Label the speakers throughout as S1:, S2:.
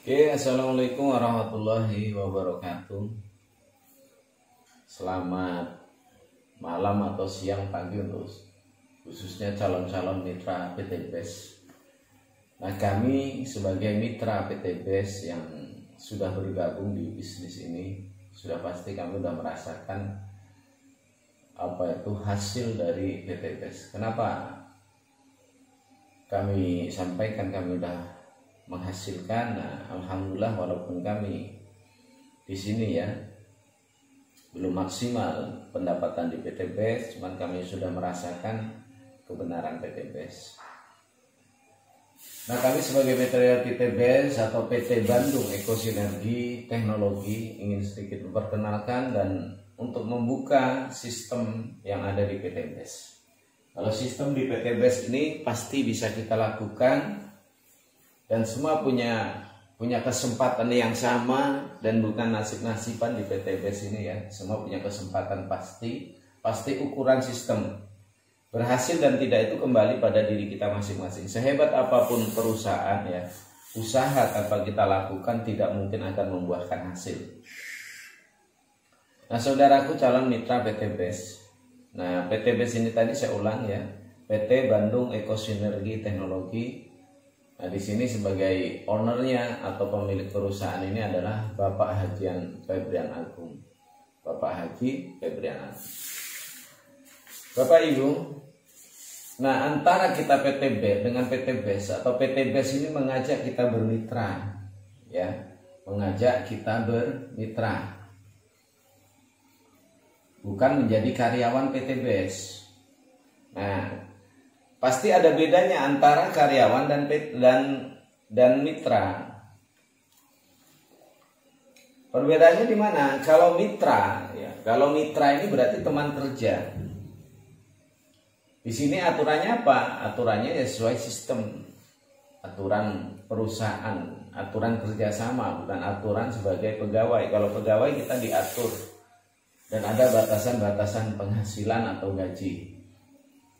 S1: Oke, assalamualaikum warahmatullahi wabarakatuh. Selamat malam atau siang pagi untuk khususnya calon-calon mitra PT BES. Nah, kami sebagai mitra PT BES yang sudah bergabung di bisnis ini, sudah pasti kami sudah merasakan apa itu hasil dari PT BES. Kenapa kami sampaikan kami sudah menghasilkan? Nah, alhamdulillah walaupun kami di sini ya belum maksimal pendapatan di PT BES, cuman kami sudah merasakan kebenaran PT BES. Nah, kami sebagai mitra PT BES atau PT Bandung Ekosinergi Teknologi ingin sedikit memperkenalkan dan untuk membuka sistem yang ada di PT BES. Kalau sistem di PT BES ini pasti bisa kita lakukan dan semua punya kesempatan yang sama dan bukan nasib-nasiban di PT BES ini ya. Semua punya kesempatan pasti ukuran sistem. Berhasil dan tidak itu kembali pada diri kita masing-masing. Sehebat apapun perusahaan ya, usaha tanpa kita lakukan tidak mungkin akan membuahkan hasil. Nah, saudaraku calon mitra PT BES. Nah, PT BES ini tadi saya ulang ya, PT Bandung Ekosinergi Teknologi. Nah, di sini sebagai ownernya atau pemilik perusahaan ini adalah Bapak Hajian Febrian Agung. Bapak Haji Febrian Agung. Bapak Ibu, nah antara kita PT BES dengan PT BES atau PT BES ini mengajak kita bermitra, ya, mengajak kita bermitra, bukan menjadi karyawan PT BES. Nah, pasti ada bedanya antara karyawan dan mitra. Perbedaannya di mana? Kalau mitra, ya, kalau mitra ini berarti teman kerja. Di sini aturannya apa? Aturannya ya sesuai sistem, aturan perusahaan, aturan kerjasama, bukan aturan sebagai pegawai. Kalau pegawai kita diatur dan ada batasan-batasan penghasilan atau gaji.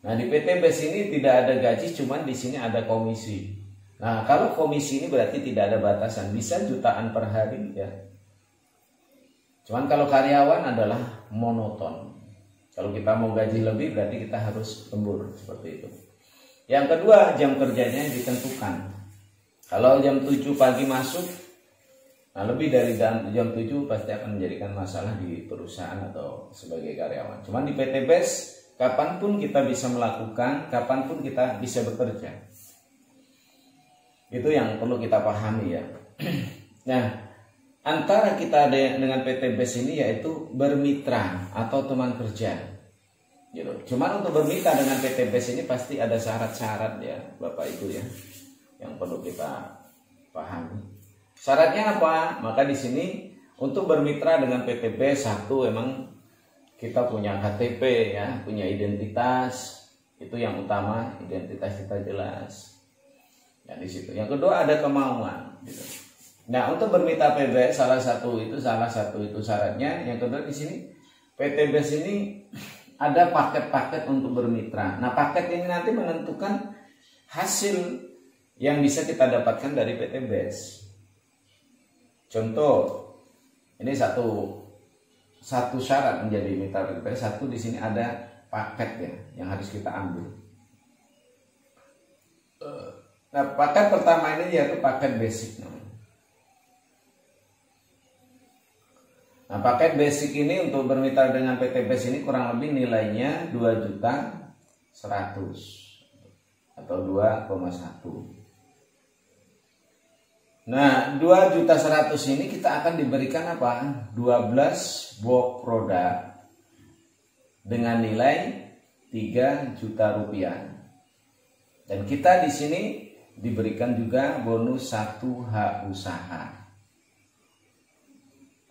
S1: Nah, di PT BES ini tidak ada gaji, cuman di sini ada komisi. Nah, kalau komisi ini berarti tidak ada batasan, bisa jutaan per hari ya. Cuman kalau karyawan adalah monoton. Kalau kita mau gaji lebih berarti kita harus lembur seperti itu. Yang kedua, jam kerjanya ditentukan. Kalau jam 7 pagi masuk, nah lebih dari jam 7 pasti akan menjadikan masalah di perusahaan atau sebagai karyawan. Cuman di PT BES kapanpun kita bisa melakukan, kapanpun kita bisa bekerja. Itu yang perlu kita pahami ya. Nah, antara kita dengan PT BES ini yaitu bermitra atau teman kerja. Gitu. Cuman untuk bermitra dengan PT BES ini pasti ada syarat-syarat ya, Bapak Ibu ya, yang perlu kita pahami. Syaratnya apa? Maka di sini untuk bermitra dengan PT BES, satu emang kita punya KTP ya, punya identitas, itu yang utama, identitas kita jelas. Ya di situ. Yang kedua ada kemauan. Gitu. Nah, untuk bermitra PT BES salah satu itu syaratnya. Yang kedua di sini PT BES ini ada paket-paket untuk bermitra. Nah, paket ini nanti menentukan hasil yang bisa kita dapatkan dari PT BES. Contoh, ini satu syarat menjadi mitra PT BES. Satu, di sini ada paket ya yang harus kita ambil. Nah, paket pertama ini yaitu paket basic namanya. Nah, paket basic ini untuk bermitra dengan PT BES ini kurang lebih nilainya 2.100.000 atau 2,1. Nah, 2.100.000 ini kita akan diberikan apa? 12 box produk dengan nilai 3 juta rupiah. Dan kita di sini diberikan juga bonus 1 hak usaha.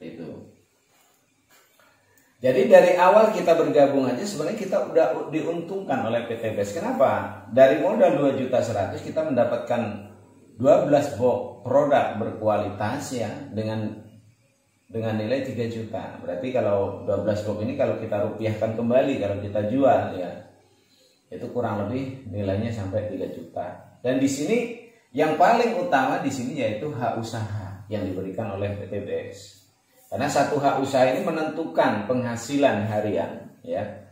S1: Itu. Jadi dari awal kita bergabung aja sebenarnya kita udah diuntungkan oleh PT BES. Kenapa? Dari modal 2.100.000 kita mendapatkan 12 box produk berkualitas ya dengan nilai 3 juta. Berarti kalau 12 box ini kalau kita rupiahkan kembali, kalau kita jual ya, itu kurang lebih nilainya sampai 3 juta. Dan di sini Yang paling utama di sini yaitu hak usaha yang diberikan oleh PTBS. Karena satu hak usaha ini menentukan penghasilan harian, ya,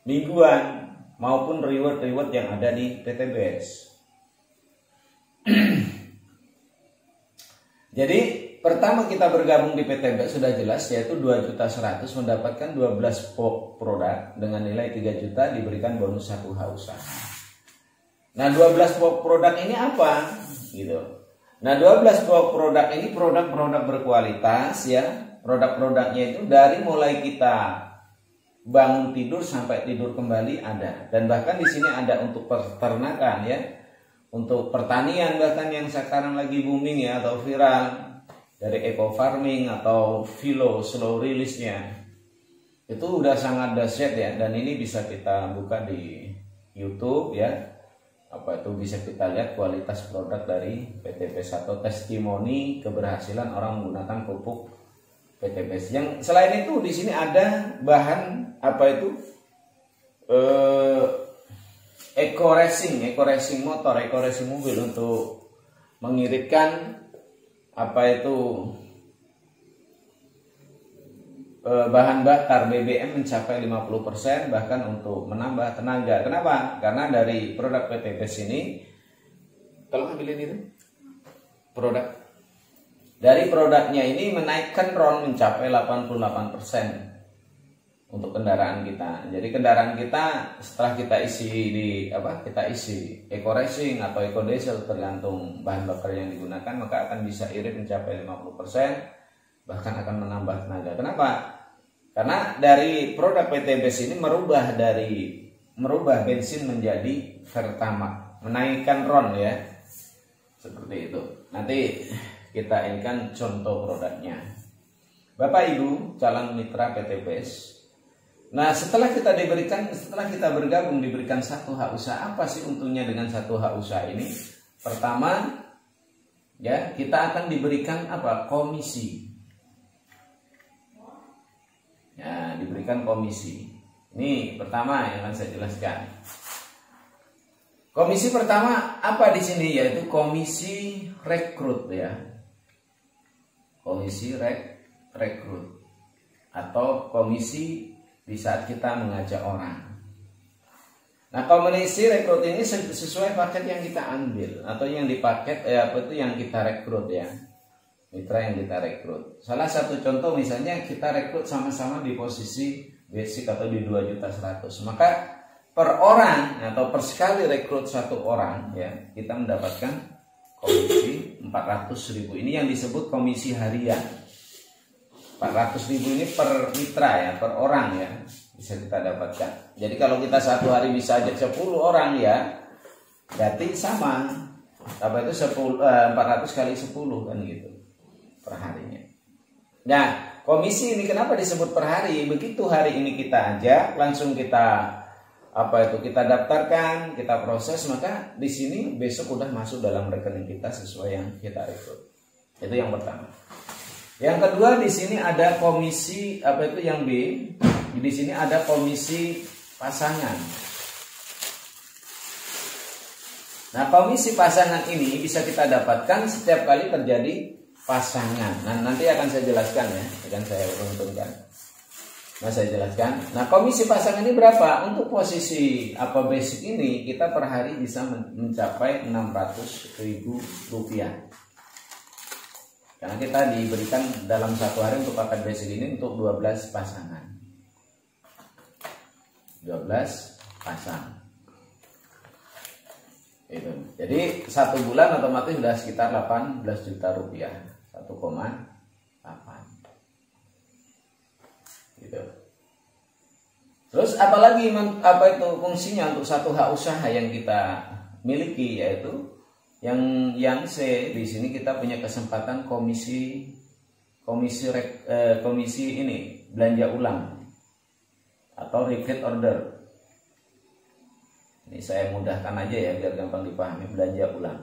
S1: mingguan maupun reward yang ada di PTBS. Jadi pertama kita bergabung di PTBS sudah jelas, yaitu 2.100.000 mendapatkan 12 produk dengan nilai 3 juta, diberikan bonus 1 hak usaha. Nah, 12 produk ini apa? Gitu. Nah, 12 produk ini produk-produk berkualitas, ya. Produk-produknya itu dari mulai kita bangun tidur sampai tidur kembali ada. Dan bahkan di sini ada untuk peternakan, ya. Untuk pertanian bahkan yang sekarang lagi booming, ya, atau viral, dari eco farming atau philo slow release-nya. Itu udah sangat dahsyat, ya, dan ini bisa kita buka di YouTube, ya. Apa itu bisa kita lihat kualitas produk dari PTBS atau testimoni keberhasilan orang menggunakan pupuk PTBS. Yang selain itu di sini ada bahan apa itu eco racing motor, eco racing mobil untuk mengiritkan apa itu bahan bakar BBM mencapai 50%, bahkan untuk menambah tenaga. Kenapa? Karena dari produk PTBS ini, tolong ambilin itu produk. Dari produknya ini menaikkan RON mencapai 88% untuk kendaraan kita. Jadi kendaraan kita setelah kita isi kita isi eco racing atau eco diesel tergantung bahan bakar yang digunakan, maka akan bisa irit mencapai 50%. Bahkan akan menambah tenaga. Kenapa? Karena dari produk PTBS ini merubah bensin menjadi Pertamax, menaikkan RON, ya, seperti itu. Nanti kita inginkan contoh produknya. Bapak Ibu calon mitra PTBS. Nah, setelah kita bergabung diberikan 1 hak usaha, apa sih untungnya dengan 1 hak usaha ini? Pertama, ya, kita akan diberikan apa? Komisi. Ya, diberikan komisi. Ini pertama yang akan saya jelaskan. Komisi pertama apa di sini? Yaitu komisi rekrut, ya. Komisi rekrut atau komisi di saat kita mengajak orang. Nah, komisi rekrut ini sesuai paket yang kita ambil atau yang dipaket yang kita rekrut, ya. Mitra yang kita rekrut. Salah satu contoh misalnya kita rekrut sama-sama di posisi basic atau di 2.100.000. Maka per orang atau per sekali rekrut 1 orang, ya, kita mendapatkan komisi 400.000. Ini yang disebut komisi harian. 400.000 ini per mitra, ya, per orang, ya, bisa kita dapatkan. Jadi kalau kita 1 hari bisa ajak 10 orang, ya, berarti sama. Apa itu 400 kali 10 kan gitu. Per harinya. Nah, komisi ini kenapa disebut per hari? Begitu hari ini kita ajak, langsung kita kita daftarkan, kita proses, maka di sini besok udah masuk dalam rekening kita sesuai yang kita rekrut. Itu yang pertama. Yang kedua, di sini ada komisi yang B. Di sini ada komisi pasangan. Nah, komisi pasangan ini bisa kita dapatkan setiap kali terjadi pasangan. Nah, nanti akan saya jelaskan, ya, akan saya urutkan. Nah, saya jelaskan. Nah, komisi pasangan ini berapa? Untuk posisi basic ini kita per hari bisa mencapai 600.000 rupiah. Karena kita diberikan dalam 1 hari untuk paket basic ini untuk 12 pasangan. 12 pasang. Itu. Jadi 1 bulan otomatis sudah sekitar 18 juta rupiah. 1,8. Gitu. Terus apalagi fungsinya untuk 1 hak usaha yang kita miliki, yaitu yang C. Di sini kita punya kesempatan komisi ini belanja ulang atau repeat order. Ini saya mudahkan aja, ya, biar gampang dipahami. Belanja ulang.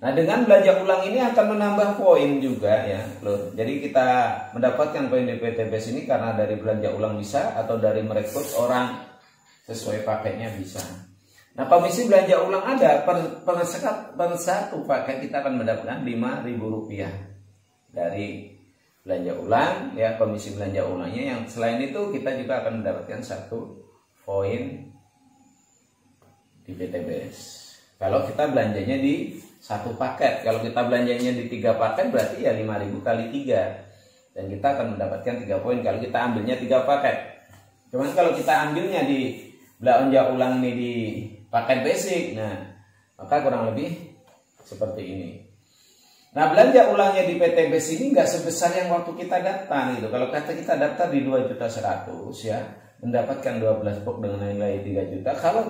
S1: Nah, dengan belanja ulang ini akan menambah poin juga, ya, Lur. Jadi kita mendapatkan poin di PTBS ini karena dari belanja ulang bisa, atau dari merekrut orang sesuai paketnya bisa. Nah, komisi belanja ulang ada per satu paket kita akan mendapatkan Rp5.000 dari belanja ulang ya, komisi belanja ulangnya. Yang selain itu kita juga akan mendapatkan 1 poin di PTBS. Kalau kita belanjanya di satu paket, kalau kita belanjanya di 3 paket berarti ya 5.000 kali 3, dan kita akan mendapatkan 3 poin kalau kita ambilnya 3 paket. Cuman kalau kita ambilnya di belanja ulang ini di paket basic, nah maka kurang lebih seperti ini. Nah, belanja ulangnya di PTBS ini nggak sebesar yang waktu kita daftar gitu. Kalau kata kita daftar di 2.100.000 ya, mendapatkan 12 box dengan nilai 3 juta. Kalau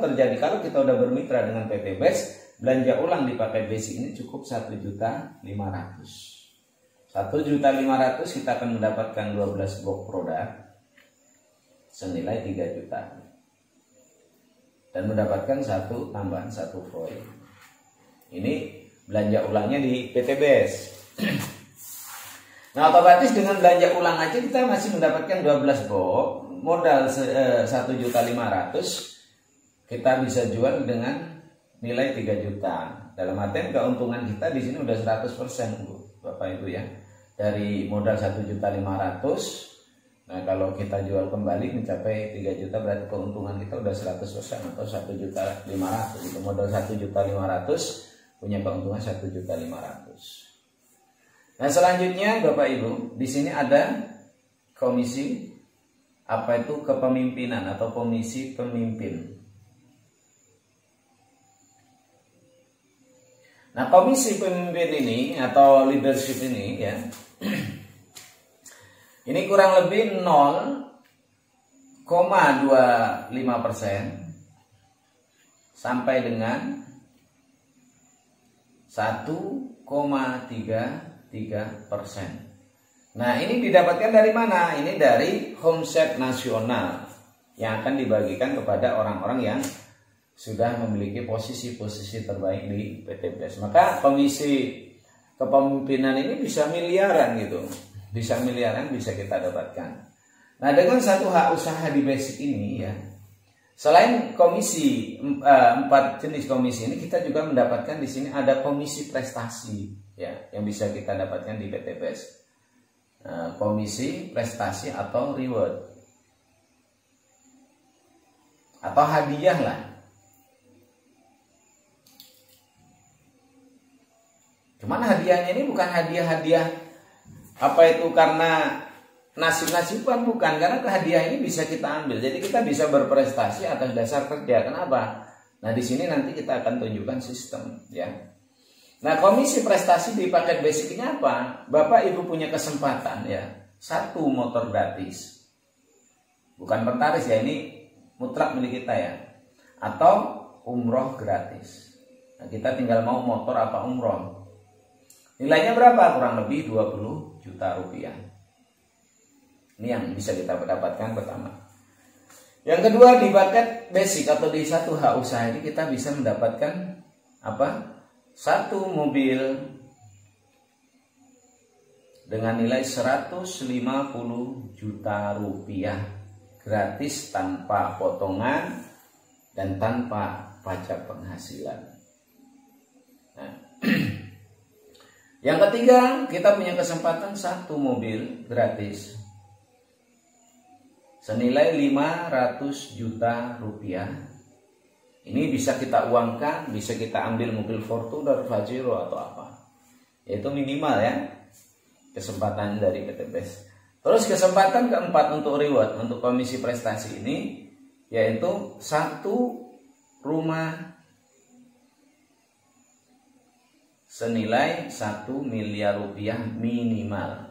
S1: kita udah bermitra dengan PTBS, belanja ulang di paket basic ini cukup 1.500.000. 1.500.000 kita akan mendapatkan 12 box produk senilai 3 juta. Dan mendapatkan tambahan 1 poin. Ini belanja ulangnya di PTBS. Nah, otomatis dengan belanja ulang aja kita masih mendapatkan 12 box, modal 1.500.000, kita bisa jual dengan nilai 3 juta. Dalam artian keuntungan kita di sini udah 100%, Bu, Bapak Ibu ya. Dari modal 1.500.000, nah kalau kita jual kembali mencapai 3 juta berarti keuntungan kita udah 100% atau 1.500.000 itu. Modal 1.500.000 punya keuntungan 1.500.000. Nah, selanjutnya Bapak Ibu, di sini ada komisi apa itu kepemimpinan atau komisi pemimpin. Nah, komisi pemimpin ini atau leadership ini ya, ini kurang lebih 0,25% sampai dengan 1,33%. Nah, ini didapatkan dari mana? Ini dari homset nasional yang akan dibagikan kepada orang-orang yang sudah memiliki posisi-posisi terbaik di PTBS. Maka komisi kepemimpinan ini bisa miliaran gitu. Bisa miliaran bisa kita dapatkan. Nah, dengan satu hak usaha di basic ini ya, selain komisi 4 jenis komisi ini, kita juga mendapatkan di sini ada komisi prestasi ya, yang bisa kita dapatkan di PTBS. Komisi prestasi atau reward atau hadiah lah. Cuman hadiahnya ini bukan hadiah-hadiah apa itu karena nasib-nasiban, bukan, karena hadiah ini bisa kita ambil. Jadi kita bisa berprestasi atas dasar kerja. Kenapa? Nah, di sini nanti kita akan tunjukkan sistem ya. Nah, komisi prestasi di paket basic ini apa? Bapak Ibu punya kesempatan ya, 1 motor gratis. Bukan pertaris ya, ini mutlak milik kita ya. Atau umroh gratis. Nah, kita tinggal mau motor apa umroh. Nilainya berapa? Kurang lebih 20 juta rupiah. Ini yang bisa kita dapatkan pertama. Yang kedua, di paket basic atau di satu hak usaha ini kita bisa mendapatkan apa? 1 mobil dengan nilai 150 juta rupiah gratis tanpa potongan dan tanpa pajak penghasilan. Nah, yang ketiga, kita punya kesempatan 1 mobil gratis senilai 500 juta rupiah. Ini bisa kita uangkan, bisa kita ambil mobil Fortuner, Pajero atau apa. Yaitu minimal ya kesempatan dari PTBS. Terus kesempatan keempat untuk reward, untuk komisi prestasi ini, yaitu 1 rumah senilai 1 miliar rupiah minimal.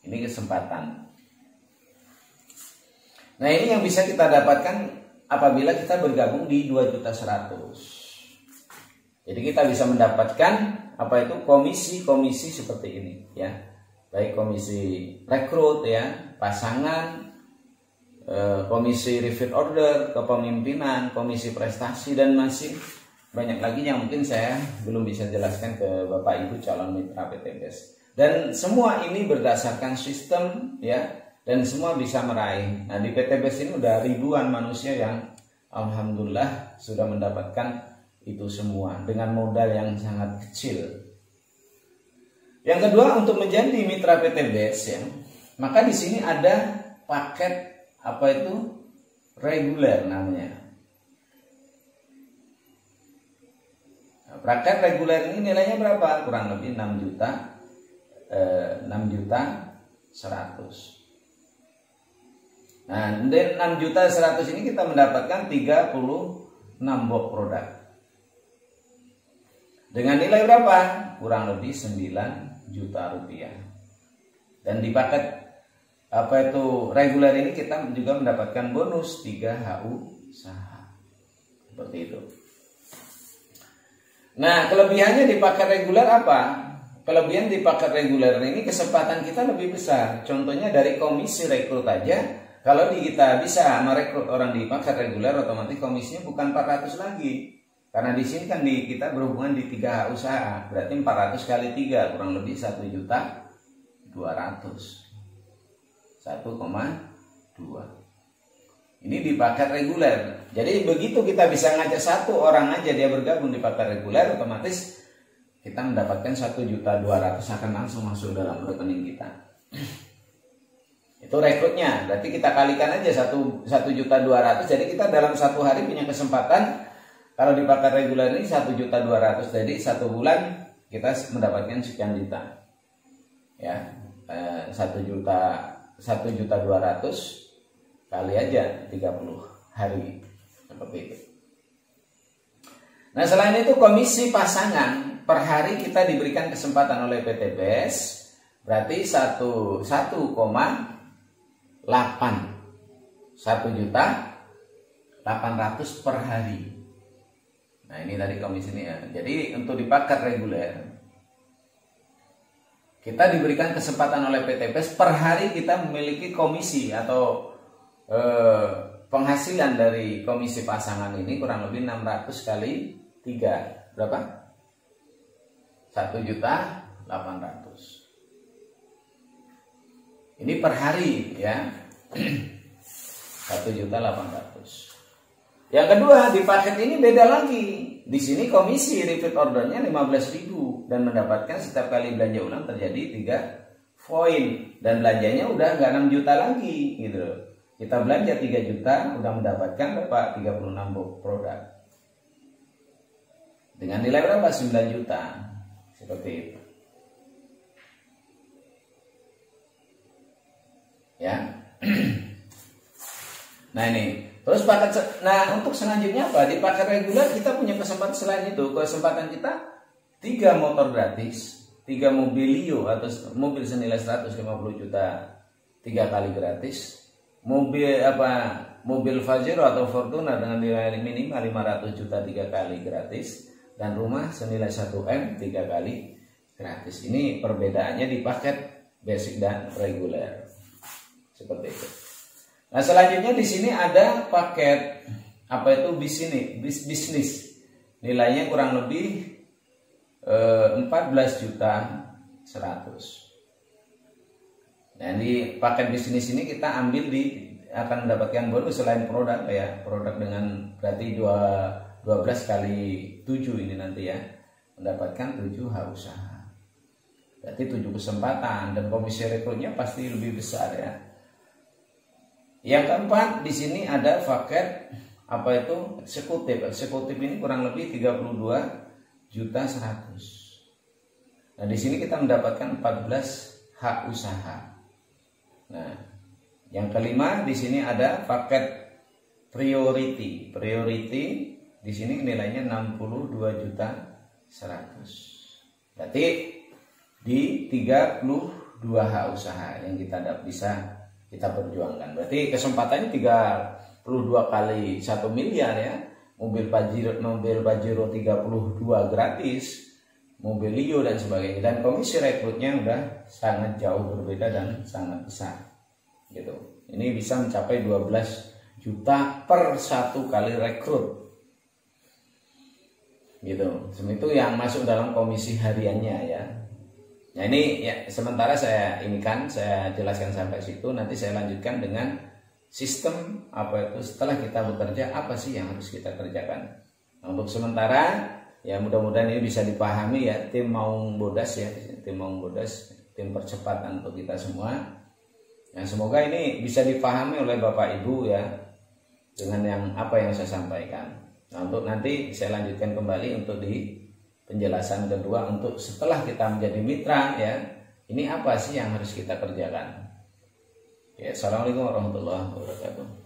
S1: Ini kesempatan. Nah, ini yang bisa kita dapatkan apabila kita bergabung di 2.100.000. Jadi kita bisa mendapatkan apa itu komisi-komisi seperti ini ya. Baik komisi rekrut ya, pasangan, komisi repeat order, kepemimpinan, komisi prestasi, dan masih banyak lagi yang mungkin saya belum bisa jelaskan ke Bapak Ibu calon mitra PTBS. Dan semua ini berdasarkan sistem ya, dan semua bisa meraih. Nah, di PTBS ini udah ribuan manusia yang alhamdulillah sudah mendapatkan itu semua dengan modal yang sangat kecil. Yang kedua, untuk menjadi mitra PTBS ya, maka di sini ada paket apa itu reguler namanya. Nah, paket reguler ini nilainya berapa? Kurang lebih 6 juta 100. Nah, dari 6 juta 100 ini kita mendapatkan 36 box produk. Dengan nilai berapa? Kurang lebih 9 juta rupiah. Dan di paket apa itu reguler ini kita juga mendapatkan bonus 3 HU usaha. Seperti itu. Nah, kelebihannya di paket reguler apa? Kelebihan di paket reguler ini kesempatan kita lebih besar. Contohnya dari komisi rekrut aja. Kalau kita bisa merekrut orang di paket reguler, otomatis komisinya bukan 400 lagi. Karena di sini kan kita berhubungan di 3 usaha. Berarti 400 kali 3 kurang lebih 1.200.000. 1,2. Ini di paket reguler. Jadi begitu kita bisa ngajak satu orang aja dia bergabung di paket reguler, otomatis kita mendapatkan 1.200.000 akan langsung masuk dalam rekening kita. Itu rekrutnya. Berarti kita kalikan aja 1.200.000. Jadi kita dalam satu hari punya kesempatan. Kalau di paket reguler ini 1.200.000, jadi 1 bulan kita mendapatkan sekian juta, ya 1.200.000 kali aja 30 hari seperti itu. Nah, selain itu komisi pasangan per hari kita diberikan kesempatan oleh PTBS, berarti 1,8 1.800.000 per hari. Nah, ini tadi komisi ini ya. Jadi untuk di paket reguler kita diberikan kesempatan oleh PTBS per hari kita memiliki komisi atau penghasilan dari komisi pasangan ini kurang lebih 600 kali 3 berapa? 1.800.000. Ini per hari ya. 1.800.000. Yang kedua, di paket ini beda lagi. Di sini komisi repeat ordernya 15.000 dan mendapatkan setiap kali belanja ulang terjadi 3 poin dan belanjanya udah nggak 6 juta lagi gitu. Kita belanja 3 juta udah mendapatkan berapa? 36 box produk. Dengan nilai berapa? 9 juta. Seperti itu. Ya. Nah, ini. Terus untuk selanjutnya apa? Di paket reguler kita punya kesempatan selain itu. Kesempatan kita 3 motor gratis, 3 mobil Lio atau mobil senilai 150 juta 3 kali gratis. Mobil Pajero atau Fortuner dengan nilai minimal 500 juta 3 kali gratis dan rumah senilai 1M 3 kali gratis. Ini perbedaannya di paket basic dan reguler. Seperti itu. Nah, selanjutnya di sini ada paket apa itu bisnis. Nilainya kurang lebih 14.100.000. Nah, di paket bisnis ini kita ambil akan mendapatkan bonus selain produk ya. Produk dengan berarti 12 kali 7 ini nanti ya. Mendapatkan 7 H usaha. Berarti 7 kesempatan dan komisi rekrutnya pasti lebih besar ya. Yang keempat di sini ada paket apa itu eksekutif. Eksekutif ini kurang lebih 32.100.000. Nah, di sini kita mendapatkan 14 hak usaha. Nah, yang kelima di sini ada paket priority. Priority di sini nilainya 62.100.000. Berarti di 32 hak usaha yang kita bisa kita perjuangkan. Berarti kesempatannya 32 kali 1 miliar ya. Mobil Pajero 32 gratis, mobil Lio dan sebagainya. Dan komisi rekrutnya udah sangat jauh berbeda dan sangat besar. Gitu. Ini bisa mencapai 12 juta per 1 kali rekrut. Gitu. Itu yang masuk dalam komisi hariannya ya. Nah ini ya sementara saya jelaskan sampai situ. Nanti saya lanjutkan dengan sistem apa itu setelah kita bekerja apa sih yang harus kita kerjakan. Nah, untuk sementara ya mudah-mudahan ini bisa dipahami ya tim Maung Bodas ya, tim Maung Bodas, tim percepatan untuk kita semua. Nah, semoga ini bisa dipahami oleh Bapak Ibu ya dengan apa yang saya sampaikan. Nah, untuk nanti saya lanjutkan kembali untuk di penjelasan kedua untuk setelah kita menjadi mitra ya, ini apa sih yang harus kita kerjakan. Ya, assalamualaikum warahmatullahi wabarakatuh.